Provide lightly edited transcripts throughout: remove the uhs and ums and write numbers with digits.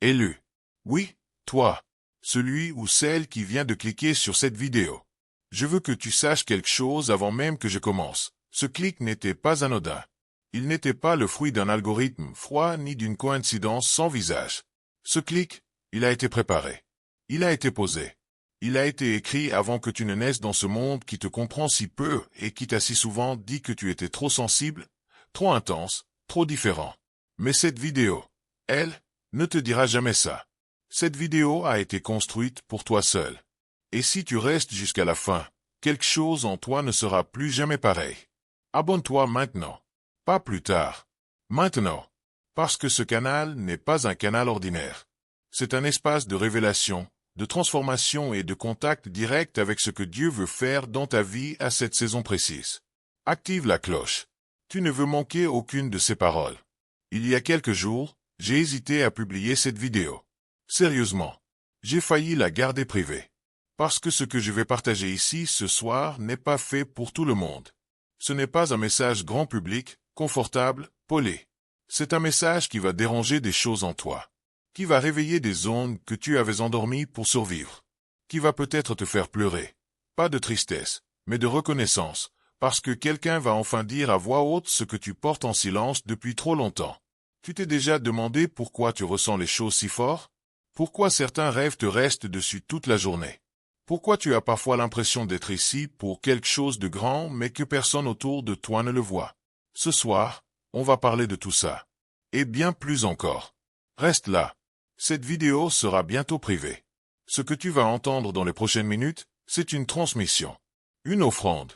Élu. Oui, toi. Celui ou celle qui vient de cliquer sur cette vidéo. Je veux que tu saches quelque chose avant même que je commence. Ce clic n'était pas anodin. Il n'était pas le fruit d'un algorithme froid ni d'une coïncidence sans visage. Ce clic, il a été préparé. Il a été posé. Il a été écrit avant que tu ne naisses dans ce monde qui te comprend si peu et qui t'a si souvent dit que tu étais trop sensible, trop intense, trop différent. Mais cette vidéo, elle, ne te dira jamais ça. Cette vidéo a été construite pour toi seul. Et si tu restes jusqu'à la fin, quelque chose en toi ne sera plus jamais pareil. Abonne-toi maintenant. Pas plus tard. Maintenant. Parce que ce canal n'est pas un canal ordinaire. C'est un espace de révélation, de transformation et de contact direct avec ce que Dieu veut faire dans ta vie à cette saison précise. Active la cloche. Tu ne veux manquer aucune de ces paroles. Il y a quelques jours, j'ai hésité à publier cette vidéo. Sérieusement. J'ai failli la garder privée. Parce que ce que je vais partager ici ce soir n'est pas fait pour tout le monde. Ce n'est pas un message grand public, confortable, poli. C'est un message qui va déranger des choses en toi. Qui va réveiller des zones que tu avais endormies pour survivre. Qui va peut-être te faire pleurer. Pas de tristesse, mais de reconnaissance, parce que quelqu'un va enfin dire à voix haute ce que tu portes en silence depuis trop longtemps. Tu t'es déjà demandé pourquoi tu ressens les choses si fort? Pourquoi certains rêves te restent dessus toute la journée? Pourquoi tu as parfois l'impression d'être ici pour quelque chose de grand mais que personne autour de toi ne le voit? Ce soir, on va parler de tout ça. Et bien plus encore. Reste là. Cette vidéo sera bientôt privée. Ce que tu vas entendre dans les prochaines minutes, c'est une transmission. Une offrande.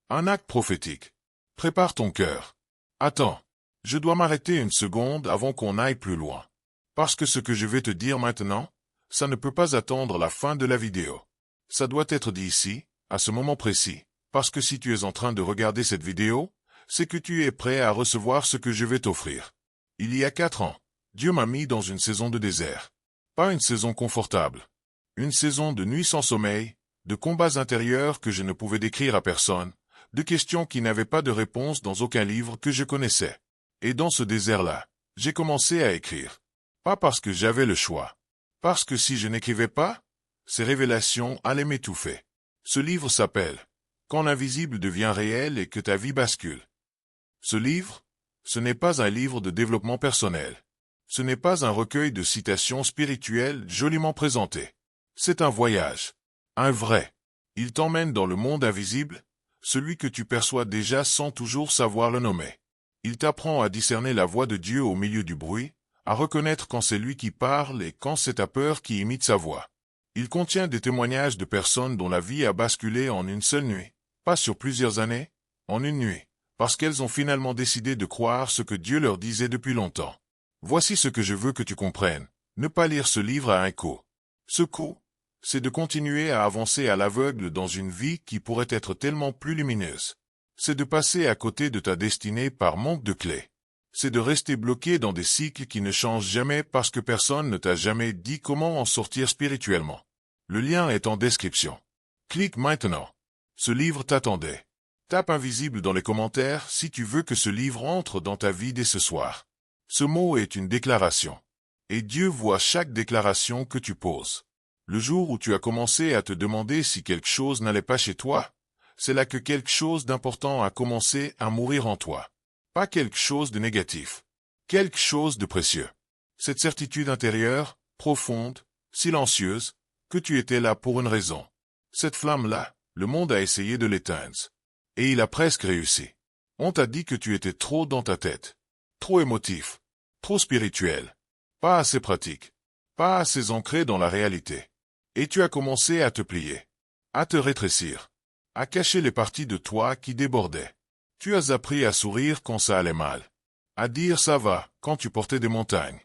Un acte prophétique. Prépare ton cœur. Attends. Je dois m'arrêter une seconde avant qu'on aille plus loin. Parce que ce que je vais te dire maintenant, ça ne peut pas attendre la fin de la vidéo. Ça doit être dit ici, à ce moment précis, parce que si tu es en train de regarder cette vidéo, c'est que tu es prêt à recevoir ce que je vais t'offrir. Il y a 4 ans, Dieu m'a mis dans une saison de désert. Pas une saison confortable. Une saison de nuits sans sommeil, de combats intérieurs que je ne pouvais décrire à personne, de questions qui n'avaient pas de réponse dans aucun livre que je connaissais. Et dans ce désert-là, j'ai commencé à écrire. Pas parce que j'avais le choix. Parce que si je n'écrivais pas, ces révélations allaient m'étouffer. Ce livre s'appelle « Quand l'invisible devient réel et que ta vie bascule ». Ce livre, ce n'est pas un livre de développement personnel. Ce n'est pas un recueil de citations spirituelles joliment présentées. C'est un voyage. Un vrai. Il t'emmène dans le monde invisible, celui que tu perçois déjà sans toujours savoir le nommer. Il t'apprend à discerner la voix de Dieu au milieu du bruit, à reconnaître quand c'est lui qui parle et quand c'est ta peur qui imite sa voix. Il contient des témoignages de personnes dont la vie a basculé en une seule nuit, pas sur plusieurs années, en une nuit, parce qu'elles ont finalement décidé de croire ce que Dieu leur disait depuis longtemps. Voici ce que je veux que tu comprennes, ne pas lire ce livre à un coup. Ce coup, c'est de continuer à avancer à l'aveugle dans une vie qui pourrait être tellement plus lumineuse. C'est de passer à côté de ta destinée par manque de clés. C'est de rester bloqué dans des cycles qui ne changent jamais parce que personne ne t'a jamais dit comment en sortir spirituellement. Le lien est en description. Clique maintenant. Ce livre t'attendait. Tape invisible dans les commentaires si tu veux que ce livre entre dans ta vie dès ce soir. Ce mot est une déclaration. Et Dieu voit chaque déclaration que tu poses. Le jour où tu as commencé à te demander si quelque chose n'allait pas chez toi, c'est là que quelque chose d'important a commencé à mourir en toi. Pas quelque chose de négatif. Quelque chose de précieux. Cette certitude intérieure, profonde, silencieuse, que tu étais là pour une raison. Cette flamme-là, le monde a essayé de l'éteindre. Et il a presque réussi. On t'a dit que tu étais trop dans ta tête. Trop émotif. Trop spirituel. Pas assez pratique. Pas assez ancré dans la réalité. Et tu as commencé à te plier. À te rétrécir. À cacher les parties de toi qui débordaient. Tu as appris à sourire quand ça allait mal. À dire ça va quand tu portais des montagnes.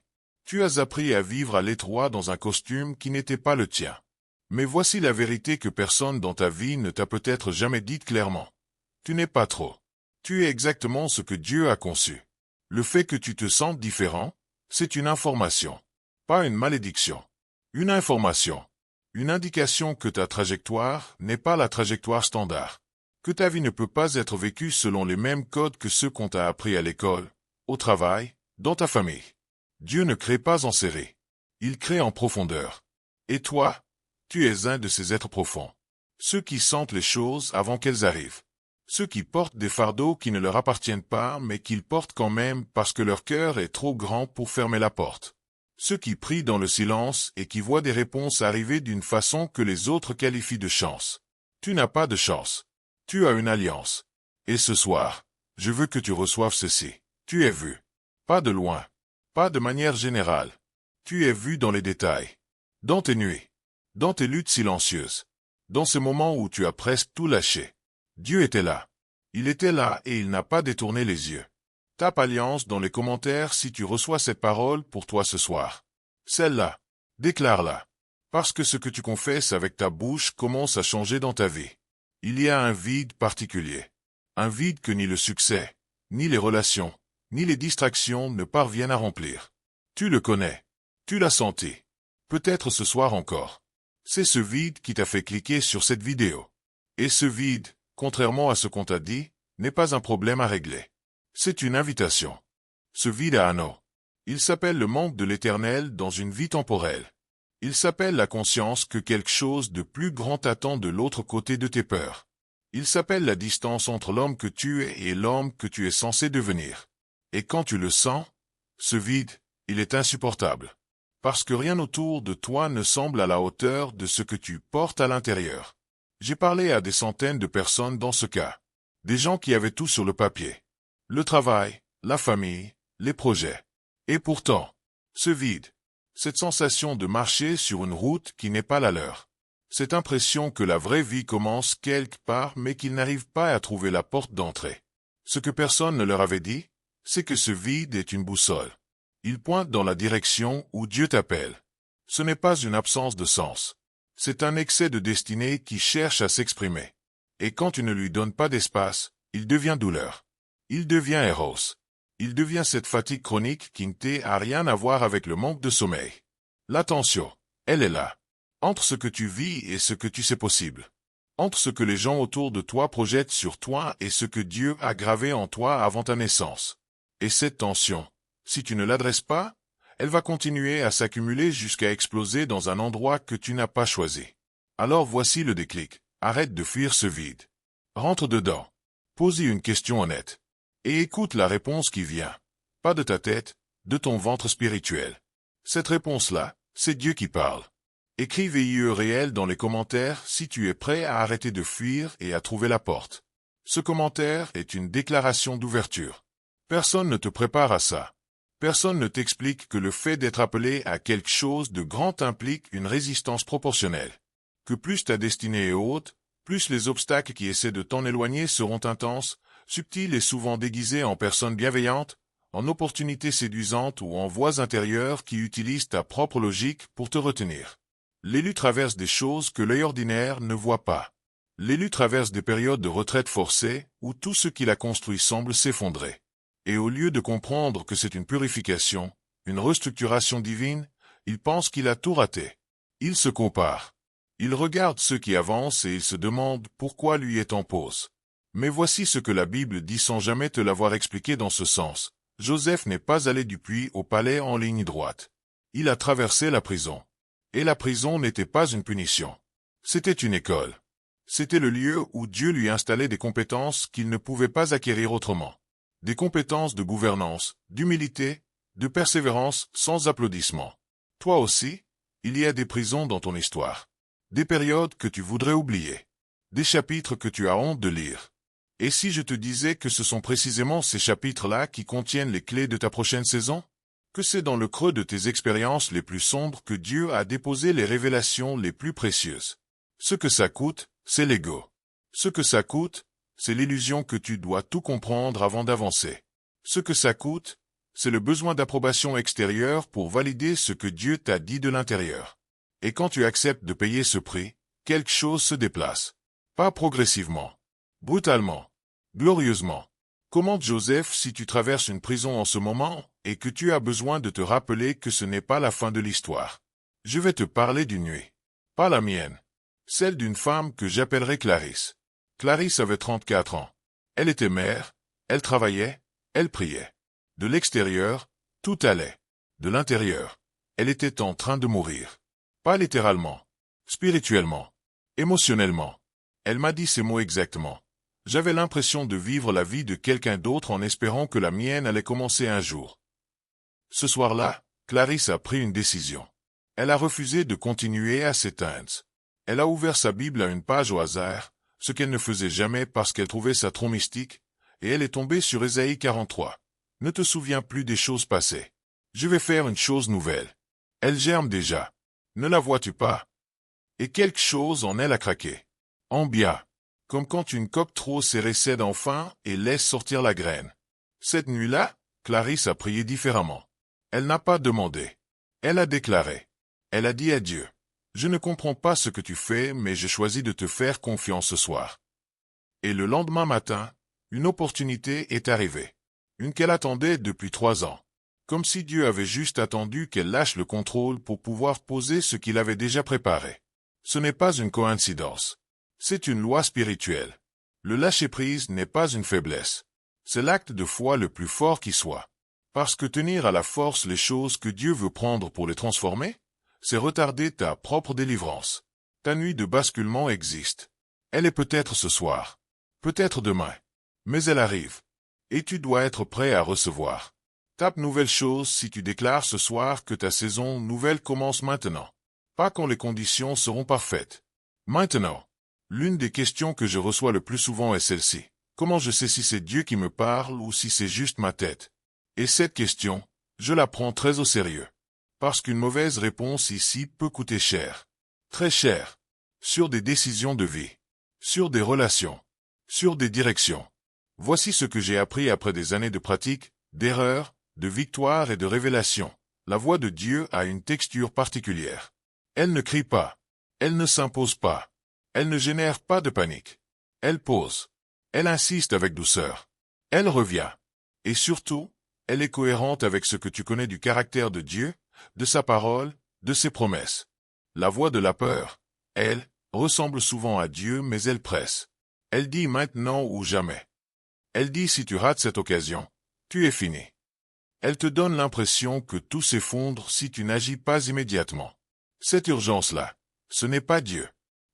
Tu as appris à vivre à l'étroit dans un costume qui n'était pas le tien. Mais voici la vérité que personne dans ta vie ne t'a peut-être jamais dite clairement. Tu n'es pas trop. Tu es exactement ce que Dieu a conçu. Le fait que tu te sentes différent, c'est une information. Pas une malédiction. Une information. Une indication que ta trajectoire n'est pas la trajectoire standard. Que ta vie ne peut pas être vécue selon les mêmes codes que ceux qu'on t'a appris à l'école, au travail, dans ta famille. Dieu ne crée pas en série. Il crée en profondeur. Et toi, tu es un de ces êtres profonds. Ceux qui sentent les choses avant qu'elles arrivent. Ceux qui portent des fardeaux qui ne leur appartiennent pas mais qu'ils portent quand même parce que leur cœur est trop grand pour fermer la porte. Ceux qui prient dans le silence et qui voient des réponses arriver d'une façon que les autres qualifient de chance. Tu n'as pas de chance. Tu as une alliance. Et ce soir, je veux que tu reçoives ceci. Tu es vu. Pas de loin. Pas de manière générale. Tu es vu dans les détails. Dans tes nuits. Dans tes luttes silencieuses. Dans ces moments où tu as presque tout lâché. Dieu était là. Il était là et il n'a pas détourné les yeux. Tape alliance dans les commentaires si tu reçois cette parole pour toi ce soir. Celle-là. Déclare-la. Parce que ce que tu confesses avec ta bouche commence à changer dans ta vie. Il y a un vide particulier. Un vide que ni le succès, ni les relations, ni les distractions ne parviennent à remplir. Tu le connais. Tu l'as senti. Peut-être ce soir encore. C'est ce vide qui t'a fait cliquer sur cette vidéo. Et ce vide, contrairement à ce qu'on t'a dit, n'est pas un problème à régler. C'est une invitation. Ce vide a un nom. Il s'appelle le manque de l'éternel dans une vie temporelle. Il s'appelle la conscience que quelque chose de plus grand t'attend de l'autre côté de tes peurs. Il s'appelle la distance entre l'homme que tu es et l'homme que tu es censé devenir. Et quand tu le sens, ce vide, il est insupportable. Parce que rien autour de toi ne semble à la hauteur de ce que tu portes à l'intérieur. J'ai parlé à des centaines de personnes dans ce cas. Des gens qui avaient tout sur le papier. Le travail, la famille, les projets. Et pourtant, ce vide, cette sensation de marcher sur une route qui n'est pas la leur. Cette impression que la vraie vie commence quelque part mais qu'ils n'arrivent pas à trouver la porte d'entrée. Ce que personne ne leur avait dit, c'est que ce vide est une boussole. Il pointe dans la direction où Dieu t'appelle. Ce n'est pas une absence de sens. C'est un excès de destinée qui cherche à s'exprimer. Et quand tu ne lui donnes pas d'espace, il devient douleur. Il devient héros. Il devient cette fatigue chronique qui n'a rien à voir avec le manque de sommeil. La tension, elle est là. Entre ce que tu vis et ce que tu sais possible. Entre ce que les gens autour de toi projettent sur toi et ce que Dieu a gravé en toi avant ta naissance. Et cette tension, si tu ne l'adresses pas, elle va continuer à s'accumuler jusqu'à exploser dans un endroit que tu n'as pas choisi. Alors voici le déclic. Arrête de fuir ce vide. Rentre dedans. Pose-y une question honnête. Et écoute la réponse qui vient. Pas de ta tête, de ton ventre spirituel. Cette réponse-là, c'est Dieu qui parle. Écris VIE réel dans les commentaires si tu es prêt à arrêter de fuir et à trouver la porte. Ce commentaire est une déclaration d'ouverture. Personne ne te prépare à ça. Personne ne t'explique que le fait d'être appelé à quelque chose de grand implique une résistance proportionnelle. Que plus ta destinée est haute, plus les obstacles qui essaient de t'en éloigner seront intenses, subtils et souvent déguisés en personnes bienveillantes, en opportunités séduisantes ou en voies intérieures qui utilisent ta propre logique pour te retenir. L'élu traverse des choses que l'œil ordinaire ne voit pas. L'élu traverse des périodes de retraite forcée où tout ce qu'il a construit semble s'effondrer. Et au lieu de comprendre que c'est une purification, une restructuration divine, il pense qu'il a tout raté. Il se compare. Il regarde ceux qui avancent et il se demande pourquoi lui est en pause. Mais voici ce que la Bible dit sans jamais te l'avoir expliqué dans ce sens. Joseph n'est pas allé du puits au palais en ligne droite. Il a traversé la prison. Et la prison n'était pas une punition. C'était une école. C'était le lieu où Dieu lui installait des compétences qu'il ne pouvait pas acquérir autrement. Des compétences de gouvernance, d'humilité, de persévérance sans applaudissements. Toi aussi, il y a des prisons dans ton histoire. Des périodes que tu voudrais oublier. Des chapitres que tu as honte de lire. Et si je te disais que ce sont précisément ces chapitres-là qui contiennent les clés de ta prochaine saison? Que c'est dans le creux de tes expériences les plus sombres que Dieu a déposé les révélations les plus précieuses. Ce que ça coûte, c'est l'ego. Ce que ça coûte, c'est l'illusion que tu dois tout comprendre avant d'avancer. Ce que ça coûte, c'est le besoin d'approbation extérieure pour valider ce que Dieu t'a dit de l'intérieur. Et quand tu acceptes de payer ce prix, quelque chose se déplace. Pas progressivement. Brutalement. Glorieusement. Commente Joseph si tu traverses une prison en ce moment et que tu as besoin de te rappeler que ce n'est pas la fin de l'histoire. Je vais te parler d'une nuit. Pas la mienne. Celle d'une femme que j'appellerai Clarisse. Clarisse avait 34 ans. Elle était mère, elle travaillait, elle priait. De l'extérieur, tout allait. De l'intérieur, Elle était en train de mourir. Pas littéralement. Spirituellement. Émotionnellement. Elle m'a dit ces mots exactement. J'avais l'impression de vivre la vie de quelqu'un d'autre en espérant que la mienne allait commencer un jour. Ce soir-là, Clarisse a pris une décision. Elle a refusé de continuer à s'éteindre. Elle a ouvert sa Bible à une page au hasard, ce qu'elle ne faisait jamais parce qu'elle trouvait ça trop mystique, et elle est tombée sur Ésaïe 43. Ne te souviens plus des choses passées. Je vais faire une chose nouvelle. Elle germe déjà. Ne la vois-tu pas? Et quelque chose en elle a craqué. En bien. Comme quand une coque trop serrée cède enfin et laisse sortir la graine. Cette nuit-là, Clarisse a prié différemment. Elle n'a pas demandé. Elle a déclaré. Elle a dit à Dieu. Je ne comprends pas ce que tu fais, mais j'ai choisi de te faire confiance ce soir. Et le lendemain matin, une opportunité est arrivée. Une qu'elle attendait depuis 3 ans. Comme si Dieu avait juste attendu qu'elle lâche le contrôle pour pouvoir poser ce qu'il avait déjà préparé. Ce n'est pas une coïncidence. C'est une loi spirituelle. Le lâcher-prise n'est pas une faiblesse. C'est l'acte de foi le plus fort qui soit. Parce que tenir à la force les choses que Dieu veut prendre pour les transformer, c'est retarder ta propre délivrance. Ta nuit de basculement existe. Elle est peut-être ce soir. Peut-être demain. Mais elle arrive. Et tu dois être prêt à recevoir. Tape nouvelle chose si tu déclares ce soir que ta saison nouvelle commence maintenant. Pas quand les conditions seront parfaites. Maintenant. L'une des questions que je reçois le plus souvent est celle-ci. Comment je sais si c'est Dieu qui me parle ou si c'est juste ma tête? Et cette question, je la prends très au sérieux. Parce qu'une mauvaise réponse ici peut coûter cher. Très cher. Sur des décisions de vie. Sur des relations. Sur des directions. Voici ce que j'ai appris après des années de pratique, d'erreurs, de victoires et de révélations. La voix de Dieu a une texture particulière. Elle ne crie pas. Elle ne s'impose pas. Elle ne génère pas de panique. Elle pose. Elle insiste avec douceur. Elle revient. Et surtout, elle est cohérente avec ce que tu connais du caractère de Dieu, de sa parole, de ses promesses. La voix de la peur, elle, ressemble souvent à Dieu mais elle presse. Elle dit maintenant ou jamais. Elle dit si tu rates cette occasion, tu es fini. Elle te donne l'impression que tout s'effondre si tu n'agis pas immédiatement. Cette urgence-là, ce n'est pas Dieu.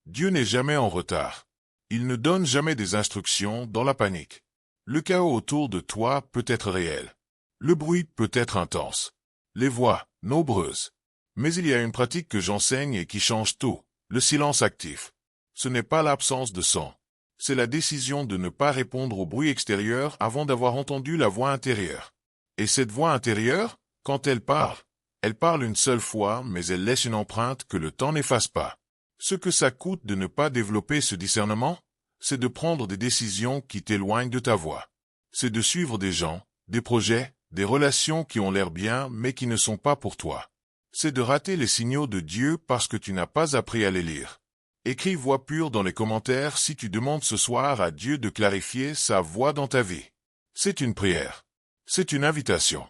Dieu n'est jamais en retard. Il ne donne jamais des instructions dans la panique. Le chaos autour de toi peut être réel. Le bruit peut être intense. Les voix, nombreuses. Mais il y a une pratique que j'enseigne et qui change tout, le silence actif. Ce n'est pas l'absence de son. C'est la décision de ne pas répondre au bruit extérieur avant d'avoir entendu la voix intérieure. Et cette voix intérieure, quand elle parle une seule fois, mais elle laisse une empreinte que le temps n'efface pas. Ce que ça coûte de ne pas développer ce discernement, c'est de prendre des décisions qui t'éloignent de ta voix. C'est de suivre des gens, des projets, des relations qui ont l'air bien mais qui ne sont pas pour toi. C'est de rater les signaux de Dieu parce que tu n'as pas appris à les lire. Écris voix pure dans les commentaires si tu demandes ce soir à Dieu de clarifier sa voix dans ta vie. C'est une prière. C'est une invitation.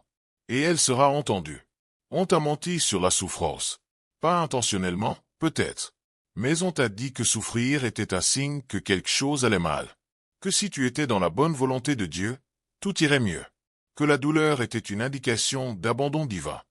Et elle sera entendue. On t'a menti sur la souffrance. Pas intentionnellement, peut-être. Mais on t'a dit que souffrir était un signe que quelque chose allait mal. Que si tu étais dans la bonne volonté de Dieu, tout irait mieux. Que la douleur était une indication d'abandon divin.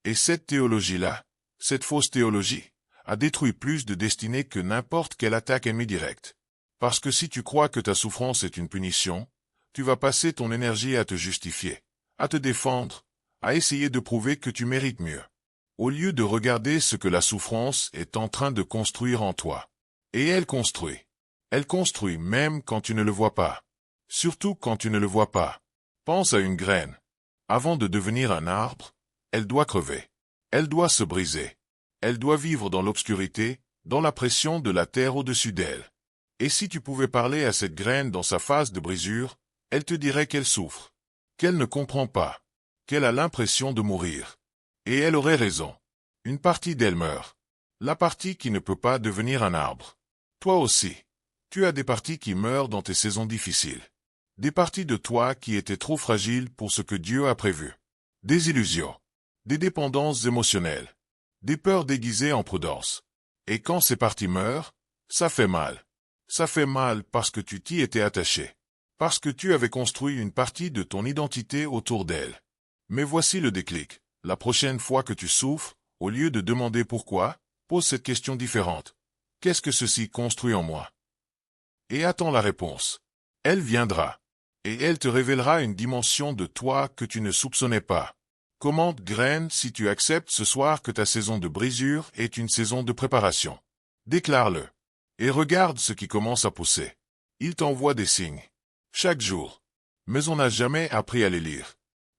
Et cette théologie-là, cette fausse théologie, a détruit plus de destinées que n'importe quelle attaque ennemie directe. Parce que si tu crois que ta souffrance est une punition, tu vas passer ton énergie à te justifier, à te défendre, à essayer de prouver que tu mérites mieux. Au lieu de regarder ce que la souffrance est en train de construire en toi. Et elle construit. Elle construit même quand tu ne le vois pas. Surtout quand tu ne le vois pas. Pense à une graine. Avant de devenir un arbre, elle doit crever. Elle doit se briser. Elle doit vivre dans l'obscurité, dans la pression de la terre au-dessus d'elle. Et si tu pouvais parler à cette graine dans sa phase de brisure, elle te dirait qu'elle souffre, qu'elle ne comprend pas, qu'elle a l'impression de mourir. Et elle aurait raison. Une partie d'elle meurt. La partie qui ne peut pas devenir un arbre. Toi aussi. Tu as des parties qui meurent dans tes saisons difficiles. Des parties de toi qui étaient trop fragiles pour ce que Dieu a prévu. Des illusions. Des dépendances émotionnelles. Des peurs déguisées en prudence. Et quand ces parties meurent, ça fait mal. Ça fait mal parce que tu t'y étais attaché. Parce que tu avais construit une partie de ton identité autour d'elle. Mais voici le déclic. La prochaine fois que tu souffres, Au lieu de demander pourquoi, pose cette question différente. Qu'est-ce que ceci construit en moi? Et attends la réponse. Elle viendra. Et elle te révélera une dimension de toi que tu ne soupçonnais pas. Commente graine si tu acceptes ce soir que ta saison de brisure est une saison de préparation. Déclare-le. Et regarde ce qui commence à pousser. Il t'envoie des signes. Chaque jour. Mais on n'a jamais appris à les lire.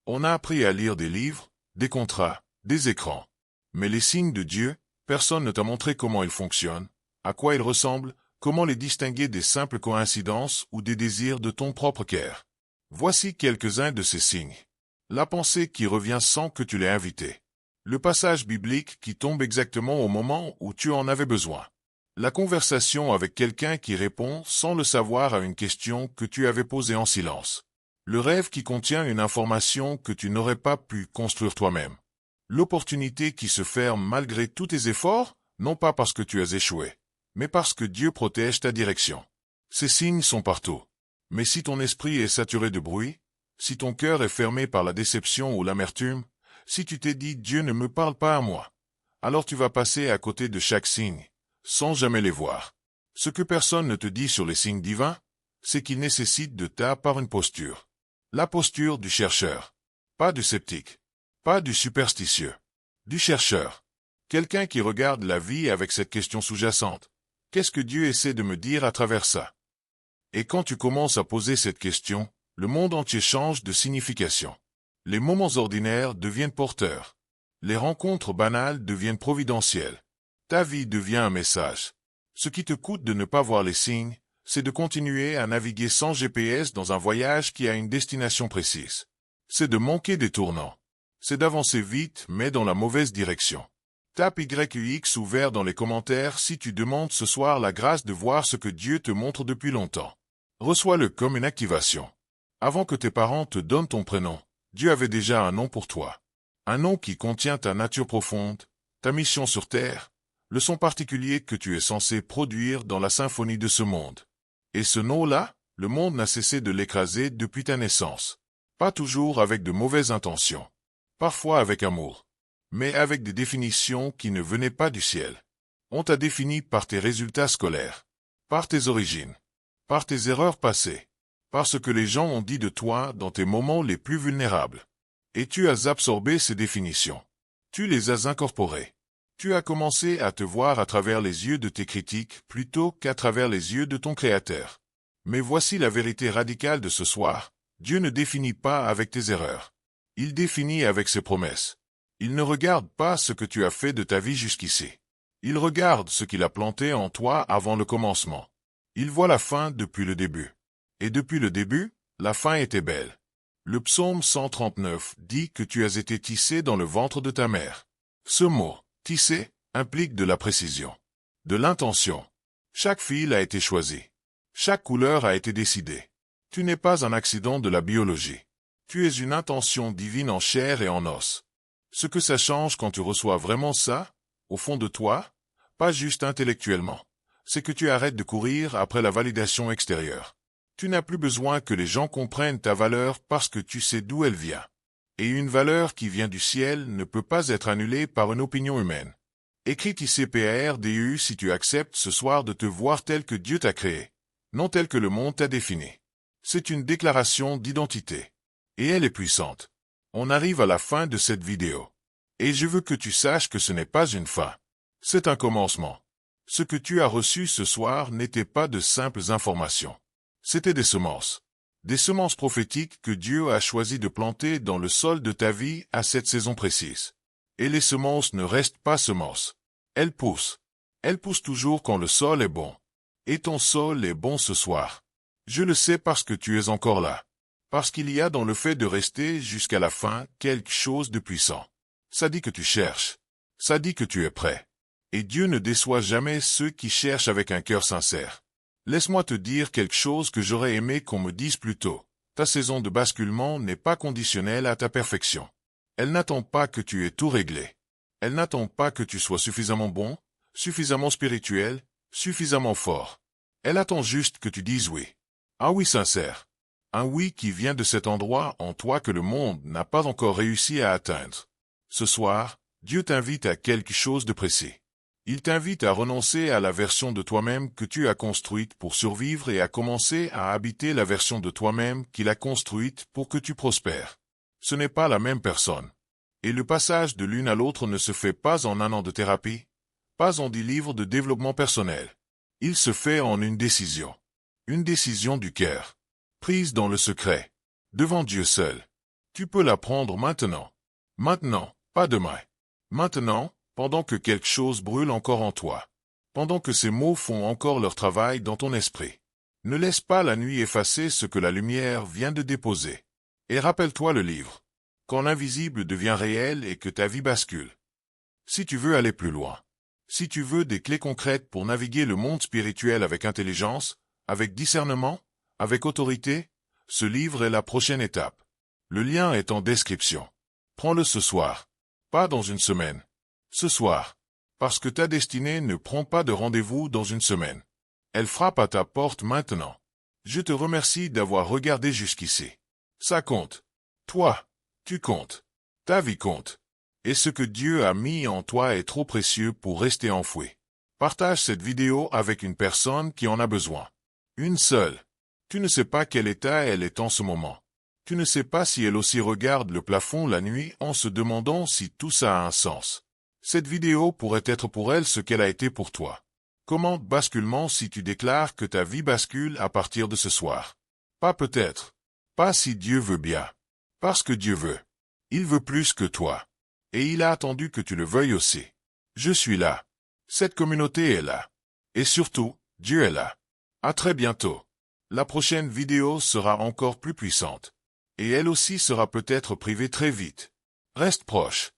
On a appris à lire des livres, des contrats, des écrans. Mais les signes de Dieu, personne ne t'a montré comment ils fonctionnent, à quoi ils ressemblent, comment les distinguer des simples coïncidences ou des désirs de ton propre cœur. Voici quelques-uns de ces signes. La pensée qui revient sans que tu l'aies invitée. Le passage biblique qui tombe exactement au moment où tu en avais besoin. La conversation avec quelqu'un qui répond sans le savoir à une question que tu avais posée en silence. Le rêve qui contient une information que tu n'aurais pas pu construire toi-même. L'opportunité qui se ferme malgré tous tes efforts, non pas parce que tu as échoué, mais parce que Dieu protège ta direction. Ces signes sont partout. Mais si ton esprit est saturé de bruit, si ton cœur est fermé par la déception ou l'amertume, si tu t'es dit « Dieu ne me parle pas à moi », alors tu vas passer à côté de chaque signe, sans jamais les voir. Ce que personne ne te dit sur les signes divins, c'est qu'ils nécessitent de ta part une posture. La posture du chercheur. Pas du sceptique. Pas du superstitieux. Du chercheur. Quelqu'un qui regarde la vie avec cette question sous-jacente. Qu'est-ce que Dieu essaie de me dire à travers ça? Et quand tu commences à poser cette question, le monde entier change de signification. Les moments ordinaires deviennent porteurs. Les rencontres banales deviennent providentielles. Ta vie devient un message. Ce qui te coûte de ne pas voir les signes, c'est de continuer à naviguer sans GPS dans un voyage qui a une destination précise. C'est de manquer des tournants. C'est d'avancer vite, mais dans la mauvaise direction. Tape YUX ouvert dans les commentaires si tu demandes ce soir la grâce de voir ce que Dieu te montre depuis longtemps. Reçois-le comme une activation. Avant que tes parents te donnent ton prénom, Dieu avait déjà un nom pour toi. Un nom qui contient ta nature profonde, ta mission sur terre, le son particulier que tu es censé produire dans la symphonie de ce monde. Et ce nom-là, le monde n'a cessé de l'écraser depuis ta naissance. Pas toujours avec de mauvaises intentions. Parfois avec amour. Mais avec des définitions qui ne venaient pas du ciel. On t'a défini par tes résultats scolaires. Par tes origines. Par tes erreurs passées. Par ce que les gens ont dit de toi dans tes moments les plus vulnérables. Et tu as absorbé ces définitions. Tu les as incorporées. Tu as commencé à te voir à travers les yeux de tes critiques plutôt qu'à travers les yeux de ton Créateur. Mais voici la vérité radicale de ce soir. Dieu ne définit pas avec tes erreurs. Il définit avec ses promesses. Il ne regarde pas ce que tu as fait de ta vie jusqu'ici. Il regarde ce qu'il a planté en toi avant le commencement. Il voit la fin depuis le début. Et depuis le début, la fin était belle. Le psaume 139 dit que tu as été tissé dans le ventre de ta mère. Ce mot, tissé, implique de la précision, de l'intention. Chaque fil a été choisi. Chaque couleur a été décidée. Tu n'es pas un accident de la biologie. Tu es une intention divine en chair et en os. Ce que ça change quand tu reçois vraiment ça, au fond de toi, pas juste intellectuellement, c'est que tu arrêtes de courir après la validation extérieure. Tu n'as plus besoin que les gens comprennent ta valeur parce que tu sais d'où elle vient. Et une valeur qui vient du ciel ne peut pas être annulée par une opinion humaine. Écris ICPARDU si tu acceptes ce soir de te voir tel que Dieu t'a créé, non tel que le monde t'a défini. C'est une déclaration d'identité. Et elle est puissante. On arrive à la fin de cette vidéo. Et je veux que tu saches que ce n'est pas une fin. C'est un commencement. Ce que tu as reçu ce soir n'était pas de simples informations. C'était des semences. Des semences prophétiques que Dieu a choisi de planter dans le sol de ta vie à cette saison précise. Et les semences ne restent pas semences. Elles poussent. Elles poussent toujours quand le sol est bon. Et ton sol est bon ce soir. Je le sais parce que tu es encore là. Parce qu'il y a dans le fait de rester jusqu'à la fin quelque chose de puissant. Ça dit que tu cherches. Ça dit que tu es prêt. Et Dieu ne déçoit jamais ceux qui cherchent avec un cœur sincère. Laisse-moi te dire quelque chose que j'aurais aimé qu'on me dise plus tôt. Ta saison de basculement n'est pas conditionnelle à ta perfection. Elle n'attend pas que tu aies tout réglé. Elle n'attend pas que tu sois suffisamment bon, suffisamment spirituel, suffisamment fort. Elle attend juste que tu dises oui. Un oui sincère. Un oui qui vient de cet endroit en toi que le monde n'a pas encore réussi à atteindre. Ce soir, Dieu t'invite à quelque chose de précis. Il t'invite à renoncer à la version de toi-même que tu as construite pour survivre et à commencer à habiter la version de toi-même qu'il a construite pour que tu prospères. Ce n'est pas la même personne. Et le passage de l'une à l'autre ne se fait pas en un an de thérapie, pas en 10 livres de développement personnel. Il se fait en une décision. Une décision du cœur. Prise dans le secret. Devant Dieu seul. Tu peux la prendre maintenant. Maintenant, pas demain. Maintenant, pendant que quelque chose brûle encore en toi. Pendant que ces mots font encore leur travail dans ton esprit. Ne laisse pas la nuit effacer ce que la lumière vient de déposer. Et rappelle-toi le livre. Quand l'invisible devient réel et que ta vie bascule. Si tu veux aller plus loin. Si tu veux des clés concrètes pour naviguer le monde spirituel avec intelligence, avec discernement, avec autorité, ce livre est la prochaine étape. Le lien est en description. Prends-le ce soir. Pas dans une semaine. Ce soir. Parce que ta destinée ne prend pas de rendez-vous dans une semaine. Elle frappe à ta porte maintenant. Je te remercie d'avoir regardé jusqu'ici. Ça compte. Toi, tu comptes. Ta vie compte. Et ce que Dieu a mis en toi est trop précieux pour rester enfoui. Partage cette vidéo avec une personne qui en a besoin. Une seule. Tu ne sais pas quel état elle est en ce moment. Tu ne sais pas si elle aussi regarde le plafond la nuit en se demandant si tout ça a un sens. Cette vidéo pourrait être pour elle ce qu'elle a été pour toi. Commente basculement si tu déclares que ta vie bascule à partir de ce soir. Pas peut-être. Pas si Dieu veut bien. Parce que Dieu veut. Il veut plus que toi. Et il a attendu que tu le veuilles aussi. Je suis là. Cette communauté est là. Et surtout, Dieu est là. À très bientôt. La prochaine vidéo sera encore plus puissante. Et elle aussi sera peut-être privée très vite. Reste proche.